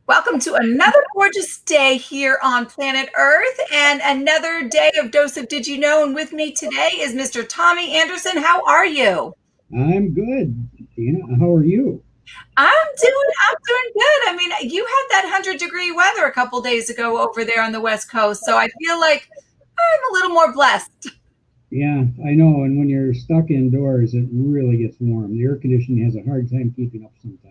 Welcome to another gorgeous day here on planet Earth and another day of Dose of Did You Know? And with me today is Mr. Tommy Anderson. How are you? I'm good, Dina. How are you? I'm doing good. I mean, you had that 100-degree weather a couple days ago over there on the West Coast, so I feel like I'm a little more blessed. Yeah, I know. And when you're stuck indoors, it really gets warm. The air conditioning has a hard time keeping up sometimes.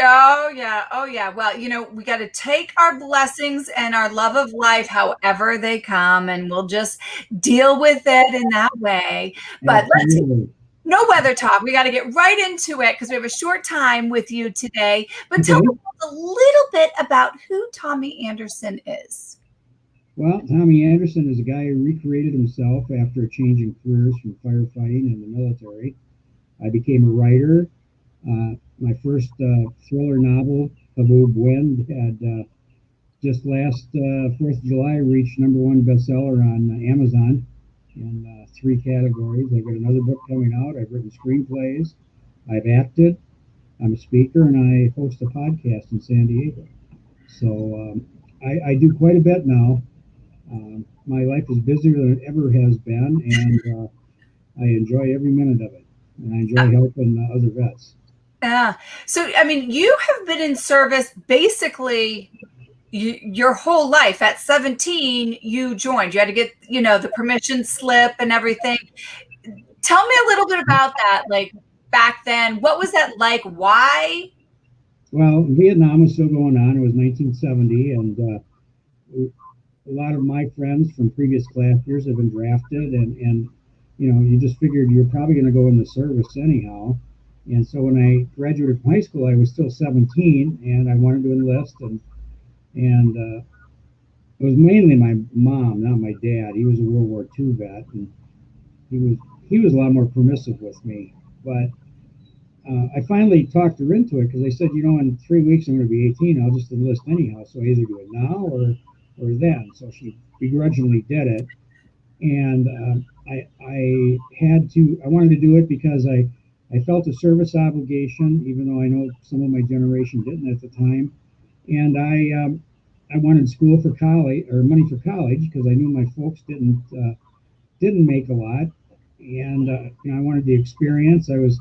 Oh, yeah. Oh, yeah. Well, we got to take our blessings and our love of life however they come, and we'll just deal with it in that way. But let's Absolutely. no weather talk. We got to get right into it because we have a short time with you today. But tell Okay. me a little bit about who Tommy Anderson is. Well, Tommy Anderson is a guy who recreated himself after changing careers from firefighting and the military. I became a writer. My first thriller novel, Haboob Wind, had just last 4th of July reached #1 bestseller on Amazon in 3 categories. I've got another book coming out. I've written screenplays. I've acted. I'm a speaker, and I host a podcast in San Diego. So I do quite a bit now. My life is busier than it ever has been, and I enjoy every minute of it. And I enjoy helping other vets. Yeah. So, I mean, you have been in service basically your whole life. At 17, you joined. You had to get, the permission slip and everything. Tell me a little bit about that. Like back then, what was that like? Why? Well, Vietnam was still going on. It was 1970, and a lot of my friends from previous class years have been drafted, and you just figured you're probably going to go in the service anyhow. And so when I graduated from high school, I was still 17, and I wanted to enlist, and it was mainly my mom, not my dad. He was a World War II vet, and he was he was a lot more permissive with me. But I finally talked her into it because I said, in 3 weeks I'm going to be 18. I'll just enlist anyhow. So I either do it now or then. So she begrudgingly did it, and I had to. I wanted to do it because I felt a service obligation, even though I know some of my generation didn't at the time, and I wanted school for college or money for college because I knew my folks didn't make a lot, and I wanted the experience. I was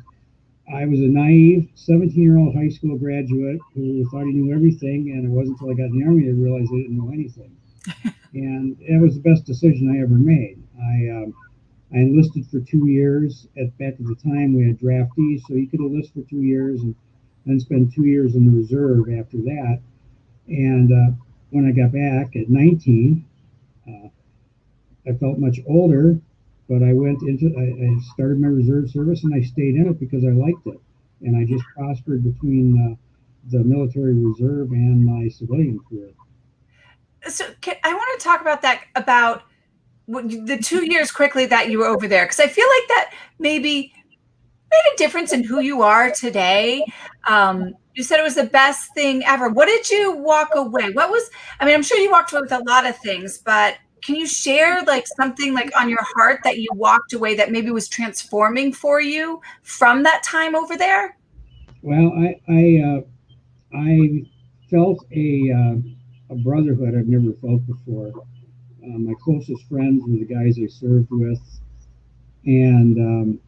a naive 17-year-old high school graduate who thought he knew everything, and it wasn't until I got in the Army I realized I didn't know anything. And it was the best decision I ever made. I enlisted for 2 years. Back at the time, we had draftees, so you could enlist for 2 years and then spend 2 years in the reserve after that. And when I got back at 19, uh, I felt much older, but I started my reserve service and I stayed in it because I liked it. And I just prospered between the military reserve and my civilian career. So, I want to talk about that, about the 2 years quickly that you were over there, because I feel like that maybe made a difference in who you are today. You said it was the best thing ever. What did you walk away? I mean, I'm sure you walked away with a lot of things, but can you share like something like on your heart that you walked away that maybe was transforming for you from that time over there? Well, I felt a brotherhood I've never felt before. My closest friends were the guys I served with, and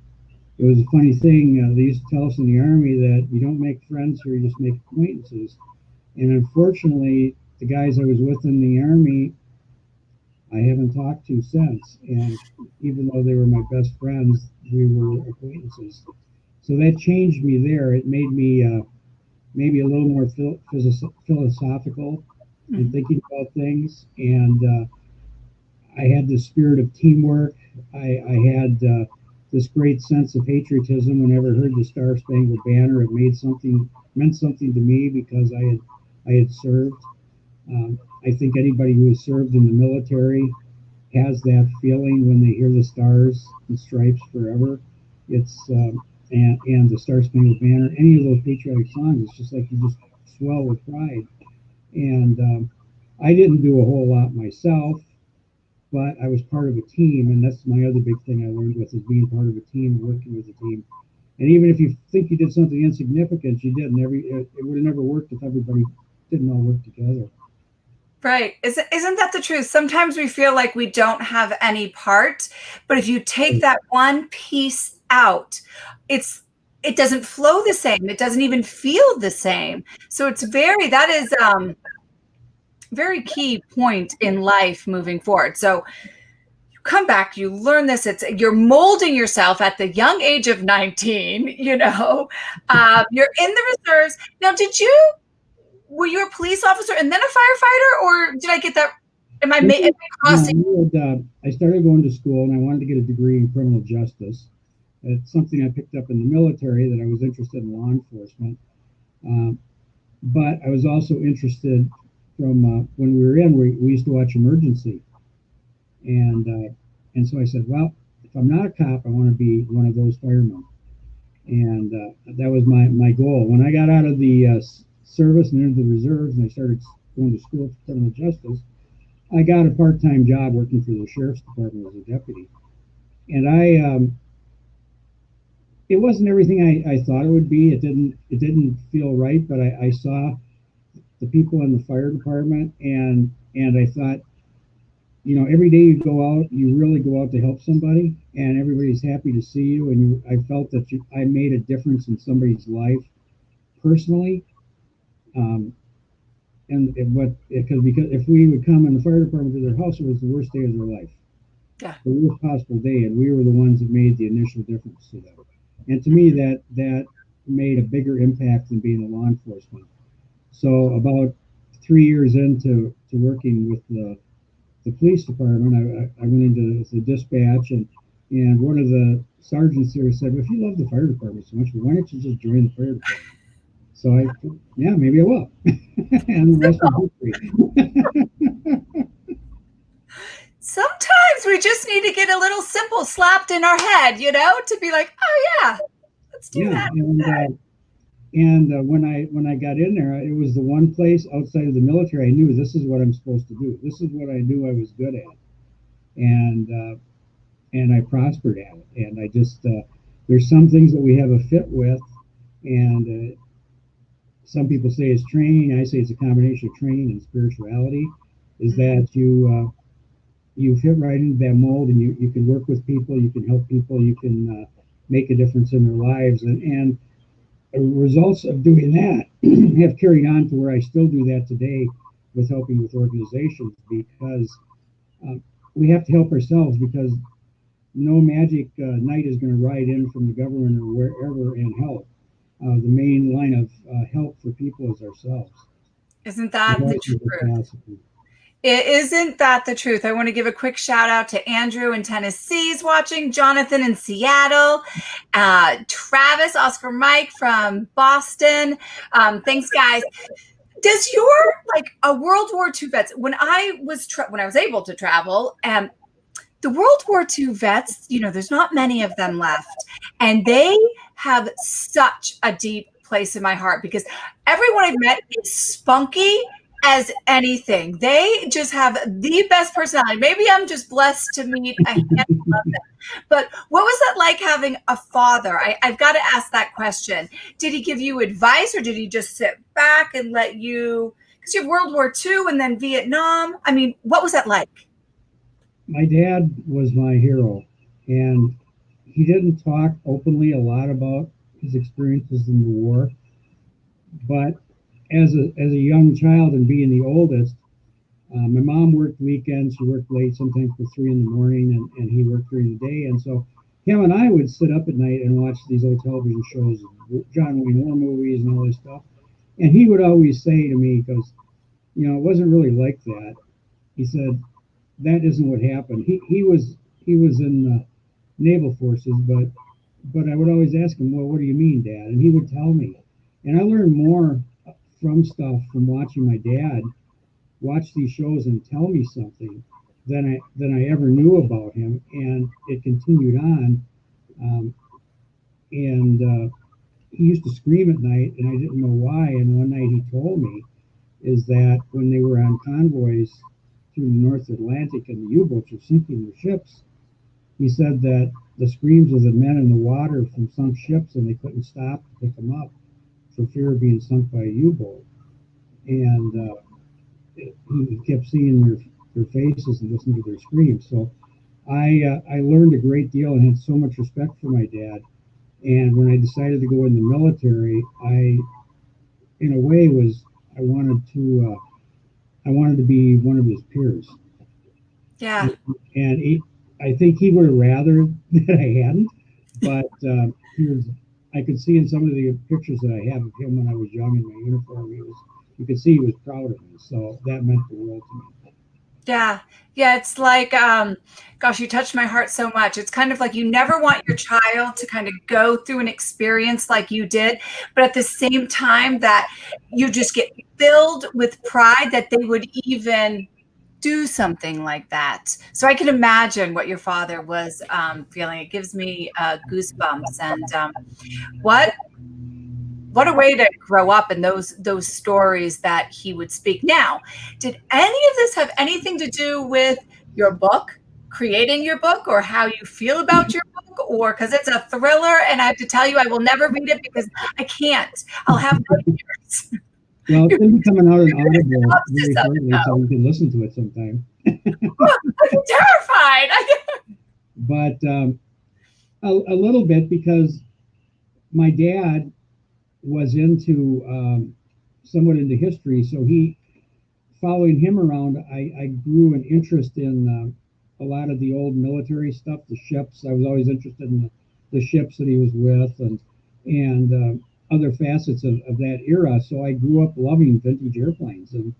it was a funny thing. They used to tell us in the Army that you don't make friends here, you just make acquaintances. And unfortunately, the guys I was with in the Army, I haven't talked to since. And even though they were my best friends, we were acquaintances. So that changed me there. It made me maybe a little more philosophical in Mhm. thinking about things. And I had this spirit of teamwork. I had this great sense of patriotism whenever I heard the Star Spangled Banner. It meant something to me because I had served. I think anybody who has served in the military has that feeling when they hear the stars and stripes forever. It's and the Star Spangled Banner. Any of those patriotic songs, it's just like you just swell with pride. And I didn't do a whole lot myself, but I was part of a team, and that's my other big thing I learned with is being part of a team, working with a team. And even if you think you did something insignificant, you didn't. It would have never worked if everybody didn't all work together. Right. Isn't that the truth? Sometimes we feel like we don't have any part, but if you take that one piece out, it doesn't flow the same. It doesn't even feel the same. So that is very key point in life moving forward. So you come back, you learn this. You're molding yourself at the young age of 19. You're in the reserves. Now, were you a police officer and then a firefighter, or did I get that? Am I crossing? No, I started going to school and I wanted to get a degree in criminal justice. It's something I picked up in the military, that I was interested in law enforcement. But I was also interested from when we were in, we used to watch Emergency. And so I said, well, if I'm not a cop, I want to be one of those firemen. And that was my goal. When I got out of the service and into the reserves, and I started going to school for criminal justice, I got a part-time job working for the sheriff's department as a deputy. And it wasn't everything I thought it would be. It didn't feel right, but I saw the people in the fire department, and I thought, every day you go out, you really go out to help somebody, and everybody's happy to see you. And I felt that I made a difference in somebody's life personally. Because if we would come in the fire department to their house, it was the worst day of their life. Yeah. The worst possible day, and we were the ones that made the initial difference to them. And to me, that made a bigger impact than being a law enforcement. So about 3 years into working with the police department, I went into the dispatch, and one of the sergeants there said, well, if you love the fire department so much, why don't you just join the fire department? So maybe I will. And the rest was history. Sometimes we just need to get a little simple slapped in our head, to be like, oh yeah, let's do that. And when I got in there, it was the one place outside of the military I knew this is what I'm supposed to do. This is what I knew I was good at, and I prospered at it. And I just there's some things that we have a fit with, and some people say it's training. I say it's a combination of training and spirituality. Is that you fit right into that mold, and you can work with people, you can help people, you can make a difference in their lives, and results of doing that have carried on to where I still do that today with helping with organizations, because we have to help ourselves, because no magic knight is going to ride in from the government or wherever and help. The main line of help for people is ourselves. Isn't that the truth? Isn't that the truth? I want to give a quick shout out to Andrew in Tennessee is watching, Jonathan in Seattle, Travis, Oscar Mike from Boston. Thanks, guys. Does your a World War II vets? When I was able to travel, the World War II vets, there's not many of them left, and they have such a deep place in my heart, because everyone I've met is spunky as anything. They just have the best personality. Maybe I'm just blessed to meet a handful of them. But what was that like having a father? I've got to ask that question. Did he give you advice, or did he just sit back and let you, because you have World War II and then Vietnam? I mean, what was that like? My dad was my hero, and he didn't talk openly a lot about his experiences in the war. But as a young child, and being the oldest, my mom worked weekends. She worked late, sometimes till 3 in the morning, and he worked during the day. And so him and I would sit up at night and watch these old television shows, John Wayne war movies and all this stuff. And he would always say to me, because it wasn't really like that. He said, that isn't what happened. He was in the naval forces, but I would always ask him, well, what do you mean, Dad? And he would tell me. And I learned more from watching my dad watch these shows and tell me something than I ever knew about him. And it continued on. And he used to scream at night, and I didn't know why. And one night he told me is that when they were on convoys through the North Atlantic and the U-boats were sinking their ships, he said that the screams of the men in the water from sunk ships, and they couldn't stop to pick them up for fear of being sunk by a U-boat. and he kept seeing their faces and listening to their screams. So I learned a great deal and had so much respect for my dad. And when I decided to go in the military, in a way, I wanted to be one of his peers. Yeah. And I think he would have rather that I hadn't, but he was. I could see in some of the pictures that I have of him when I was young in my uniform, you could see he was proud of me. So that meant the world to me. Yeah. Yeah. It's like, gosh, you touched my heart so much. It's kind of like you never want your child to kind of go through an experience like you did, but at the same time that you just get filled with pride that they would even do something like that. So I can imagine what your father was feeling. It gives me goosebumps. And what a way to grow up in those stories that he would speak. Now, did any of this have anything to do with your book, creating your book, or how you feel about your book, or because it's a thriller and I have to tell you I will never read it because I can't. I'll have nightmares. Well, it's going to be coming out in Audible very Synopsis of it, shortly, so though. you can listen to it sometime. I'm terrified. But a little bit because my dad was somewhat into history, so following him around, I grew an interest in a lot of the old military stuff, the ships. I was always interested in the ships that he was with, and other facets of that era. So I grew up loving vintage airplanes and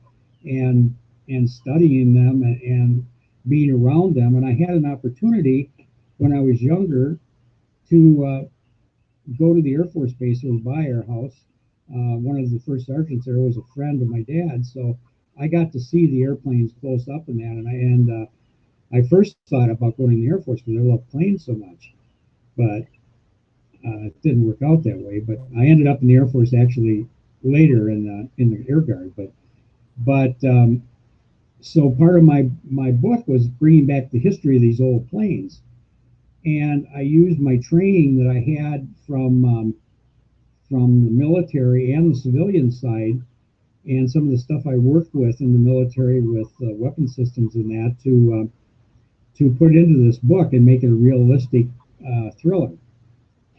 studying them and being around them. And I had an opportunity when I was younger to go to the Air Force Base that was by our house. One of the first sergeants there was a friend of my dad, so I got to see the airplanes close up in that. And I first thought about going in the Air Force because I love planes so much, but it didn't work out that way. But I ended up in the Air Force actually later in the Air Guard. But so part of my book was bringing back the history of these old planes, and I used my training that I had from the military and the civilian side, and some of the stuff I worked with in the military with weapon systems and that to put it into this book and make it a realistic thriller.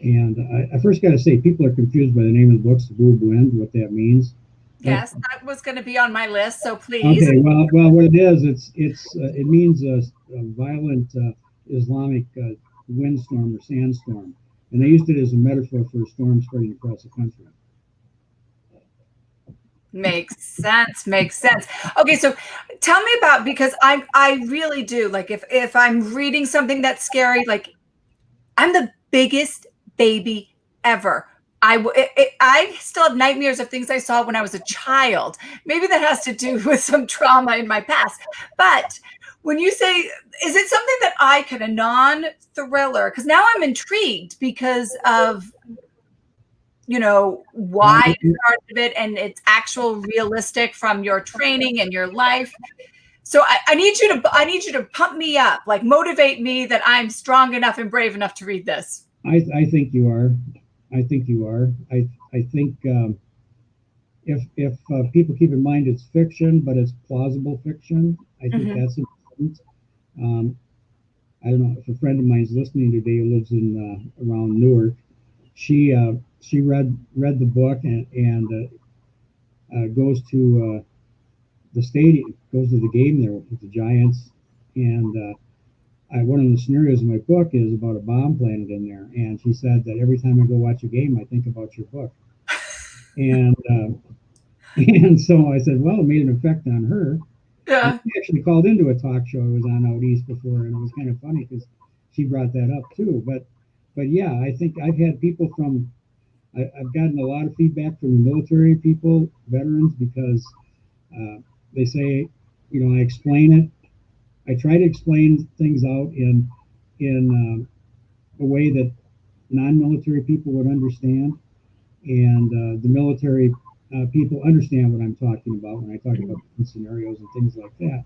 And I first got to say, people are confused by the name of the book, Haboob Wind, what that means. Yes, that was going to be on my list, so please. Okay, well, what it is, it means a violent Islamic windstorm or sandstorm, and they used it as a metaphor for a storm spreading across the country. Makes sense. Makes sense. Okay, so tell me about, because I really do, like, if I'm reading something that's scary, like, I'm the biggest baby ever. I still have nightmares of things I saw when I was a child. Maybe that has to do with some trauma in my past. But when you say, is it something that I can, a non-thriller? Because now I'm intrigued because of, you know, why you started it and it's actual realistic from your training and your life. So I need you to pump me up, like motivate me that I'm strong enough and brave enough to read this. I think you are. I think you are. I think if people keep in mind it's fiction, but it's plausible fiction, I think that's important. I don't know if a friend of mine is listening today who lives in around Newark. She read the book and goes to the stadium, goes to the game there with the Giants, and one of the scenarios in my book is about a bomb planted in there, and she said that every time I go watch a game, I think about your book, and and so I said, well, it made an effect on her. Yeah. She actually called into a talk show I was on out east before, and it was kind of funny because she brought that up too. But yeah, I think I've had people from I've gotten a lot of feedback from the military people, veterans, because they say, you know, I explain it. I try to explain things out in a way that non-military people would understand, and the military people understand what I'm talking about when I talk about different scenarios and things like that.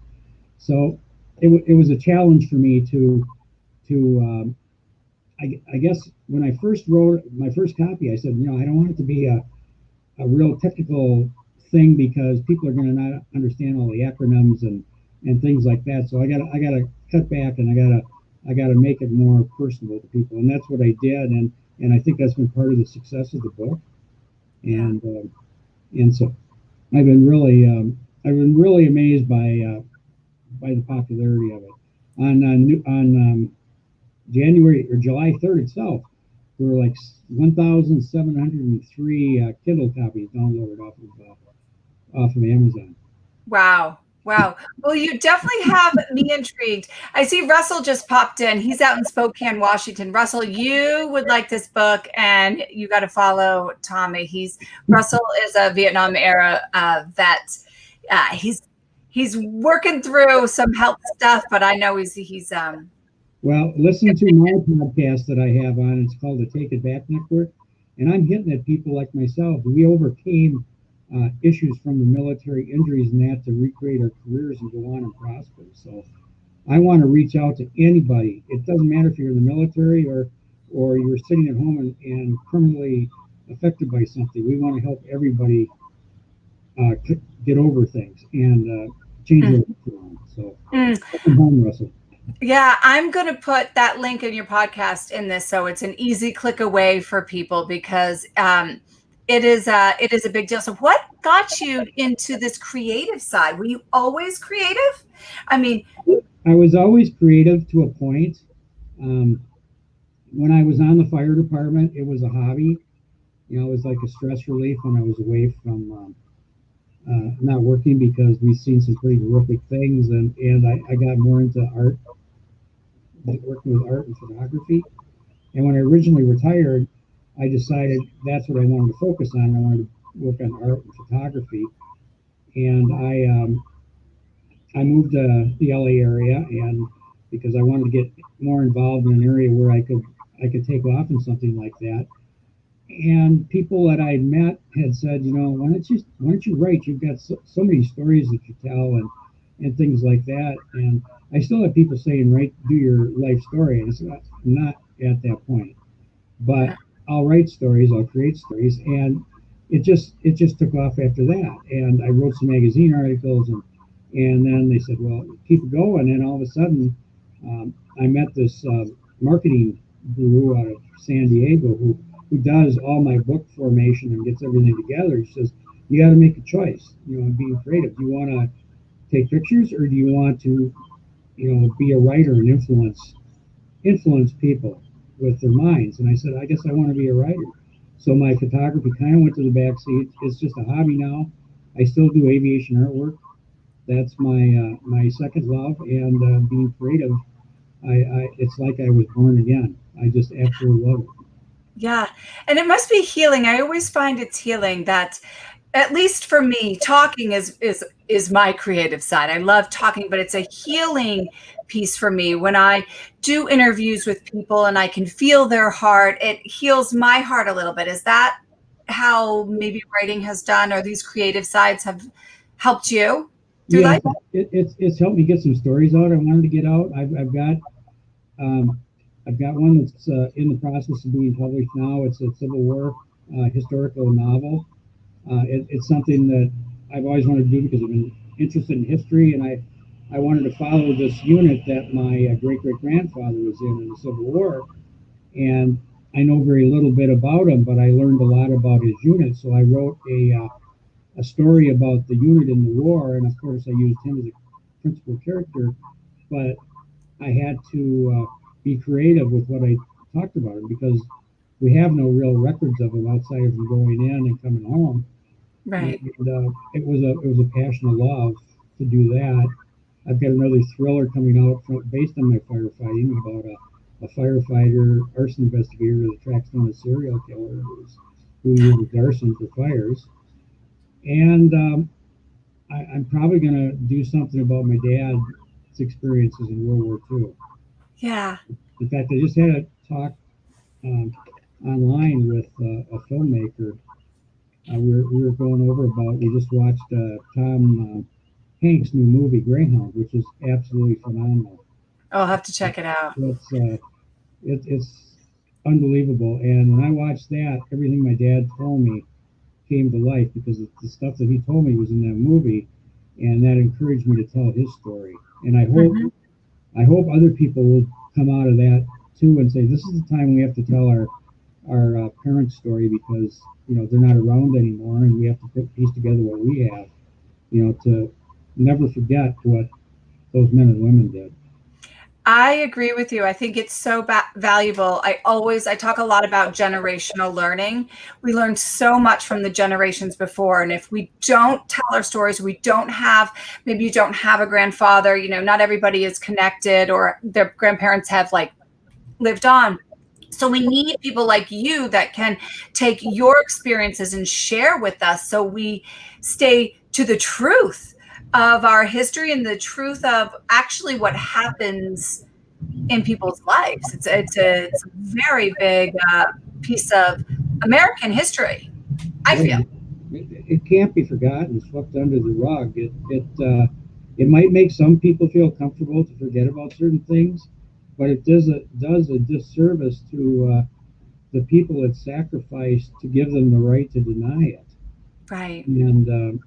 So it was a challenge for me to I guess when I first wrote my first copy, I said, you know, I don't want it to be a real technical thing because people are going to not understand all the acronyms and things like that. So I gotta cut back, and I gotta make it more personable to people, and that's what I did, and I think that's been part of the success of the book. Yeah. And so I've been really amazed by the popularity of it. On January or July 3rd itself, there were like 1,703 Kindle copies downloaded off of Amazon. Wow. Wow. Well, you definitely have me intrigued. I see Russell just popped in. He's out in Spokane, Washington. Russell, you would like this book, and you got to follow Tommy. Russell is a Vietnam era vet. He's working through some health stuff, but I know he's Well, listen to my podcast that I have on. It's called the Take It Back Network, and I'm hitting at people like myself. We overcame issues from the military injuries and that to recreate our careers and go on and prosper. So I want to reach out to anybody. It doesn't matter if you're in the military or you're sitting at home and criminally affected by something. We want to help everybody get over things and change their life around. So welcome home, Russell. Yeah, I'm going to put that link in your podcast in this, so it's an easy click away for people, because it is a big deal. So what got you into this creative side? Were you always creative? I mean, I was always creative to a point. When I was on the fire department, it was a hobby. It was like a stress relief when I was away from not working, because we've seen some pretty horrific things, and I got more into art, like working with art and photography. And when I originally retired, I decided that's what I wanted to focus on. I wanted to work on art and photography, and I moved to the LA area, and because I wanted to get more involved in an area where I could take off in something like that. And people that I met had said, why don't you write? You've got so many stories that you tell and things like that. And I still have people saying, do your life story. And I'm not at that point, but I'll write stories, I'll create stories. And it just took off after that. And I wrote some magazine articles, and then they said, well, keep it going. And all of a sudden, I met this marketing guru out of San Diego who does all my book formation and gets everything together. He says, you got to make a choice, being creative. Do you want to take pictures, or do you want to, be a writer and influence people with their minds? And I said, I guess I want to be a writer. So my photography kind of went to the back seat. It's just a hobby now. I still do aviation artwork. That's my second love, and being creative, it's like I was born again. I just absolutely love it. Yeah. And it must be healing. I always find it's healing that, at least for me, talking is my creative side. I love talking, but it's a healing piece for me. When I do interviews with people and I can feel their heart, it heals my heart a little bit. Is that how maybe writing has done, or these creative sides have helped you through life? It's helped me get some stories out I wanted to get out. I've got one that's in the process of being published now. It's a Civil War historical novel. It's something that I've always wanted to do because I've been interested in history, and I wanted to follow this unit that my great-great-grandfather was in the Civil War. And I know very little bit about him, but I learned a lot about his unit. So I wrote a story about the unit in the war, and of course I used him as a principal character, but I had to be creative with what I talked about him, because we have no real records of him outside of him going in and coming home. Right. And it was a passion of love to do that. I've got another thriller coming out based on my firefighting, about a firefighter, arson investigator that tracks down a serial killer who uses arson for fires. And I'm probably going to do something about my dad's experiences in World War II. Yeah. In fact, I just had a talk online with a filmmaker. We were going over we just watched Tom Hanks' new movie, Greyhound, which is absolutely phenomenal. I'll have to check it out. It's unbelievable. And when I watched that, everything my dad told me came to life because the stuff that he told me was in that movie, and that encouraged me to tell his story. And I hope other people will come out of that too and say this is the time we have to tell our parents' story because they're not around anymore, and we have to piece together what we have, to never forget what those men and women did. I agree with you. I think it's so valuable. I talk a lot about generational learning. We learn so much from the generations before. And if we don't tell our stories, maybe you don't have a grandfather, not everybody is connected or their grandparents have lived on. So we need people like you that can take your experiences and share with us so we stay to the truth of our history and the truth of actually what happens in people's lives. It's a very big piece of American history, I feel. It can't be forgotten, swept under the rug. It might make some people feel comfortable to forget about certain things, but it does a disservice to the people that sacrificed to give them the right to deny it. Right. And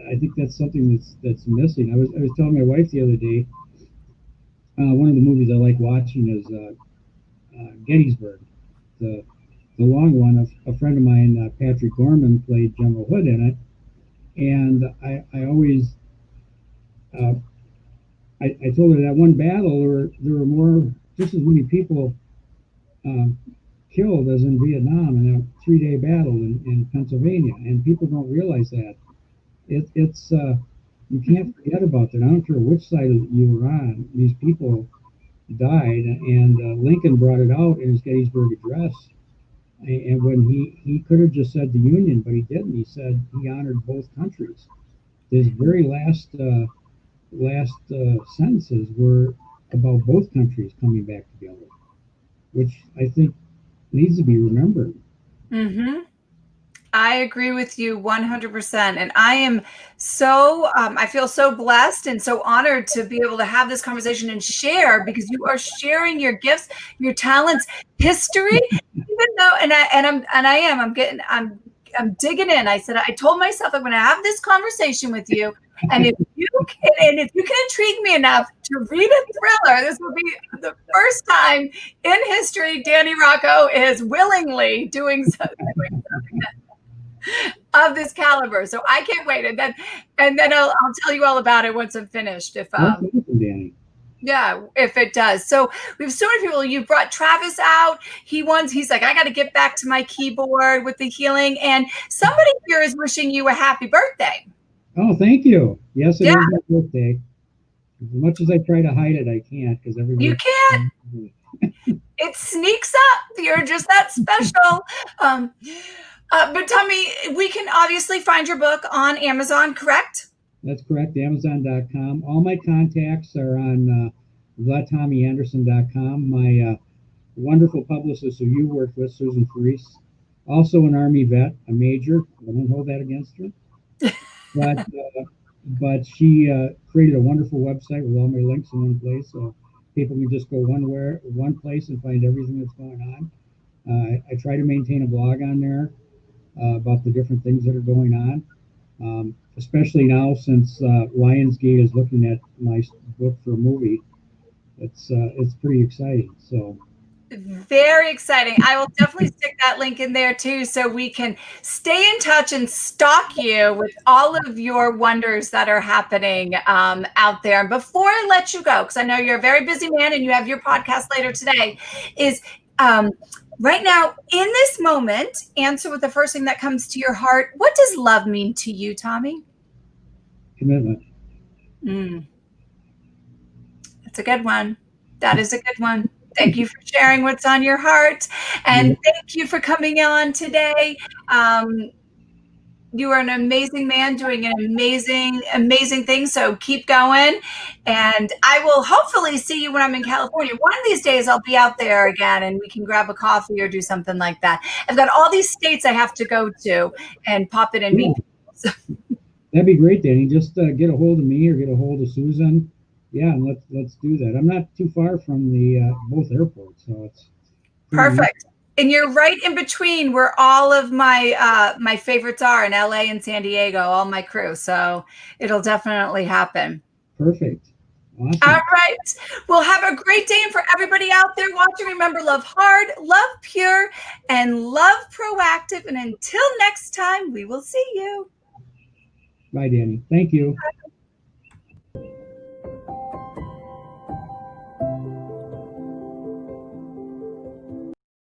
I think that's something that's missing. I was telling my wife the other day, one of the movies I like watching is Gettysburg, the long one. A friend of mine, Patrick Gorman, played General Hood in it, and I always I told her that one battle there were just as many people killed as in Vietnam in a 3-day battle in Pennsylvania, and people don't realize that. It's you can't forget about that. I don't care which side you were on. These people died, and Lincoln brought it out in his Gettysburg Address. And when he could have just said the Union, but he didn't. He said he honored both countries. His very last sentences were about both countries coming back together, which I think needs to be remembered. Mm-hmm. I agree with you 100%. And I am I feel so blessed and so honored to be able to have this conversation and share, because you are sharing your gifts, your talents, history, even though, I'm digging in. I told myself I'm going to have this conversation with you. And if you can intrigue me enough to read a thriller, this will be the first time in history Danny Rocco is willingly doing something of this caliber. So I can't wait. And then I'll tell you all about it once I'm finished. Danny. Yeah, if it does. So we have so many people. You brought Travis out. He's like, I got to get back to my keyboard with the healing. And somebody here is wishing you a happy birthday. Oh, thank you. Yes, it is my birthday. As much as I try to hide it, I can't, because everybody. You can't. It sneaks up. You're just that special. But tell me, we can obviously find your book on Amazon, correct? That's correct, Amazon.com. All my contacts are on TheTommyAnderson.com. My wonderful publicist who you worked with, Susan Farice, also an Army vet, a major. I don't hold that against her. But she created a wonderful website with all my links in one place, so people can just go one place and find everything that's going on. I try to maintain a blog on there about the different things that are going on, especially now since Lionsgate is looking at my book for a movie. It's pretty exciting. So. Very exciting. I will definitely stick that link in there too, so we can stay in touch and stalk you with all of your wonders that are happening out there. And before I let you go, because I know you're a very busy man and you have your podcast later today, is right now in this moment, answer with the first thing that comes to your heart. What does love mean to you, Tommy? Commitment. That's a good one. That is a good one. Thank you for sharing what's on your heart. And thank you for coming on today. You are an amazing man doing an amazing, amazing thing. So keep going. And I will hopefully see you when I'm in California. One of these days I'll be out there again and we can grab a coffee or do something like that. I've got all these states I have to go to and pop in and meet people. So. That'd be great, Danny. Just get a hold of me or get a hold of Susan. Yeah, and let's do that. I'm not too far from the both airports, so it's perfect. And you're right in between where all of my favorites are in LA and San Diego, all my crew. So it'll definitely happen. Perfect. Awesome. All right. Well, have a great day. And for everybody out there watching, remember, love hard, love pure, and love proactive. And until next time, we will see you. Bye, Danny. Thank you.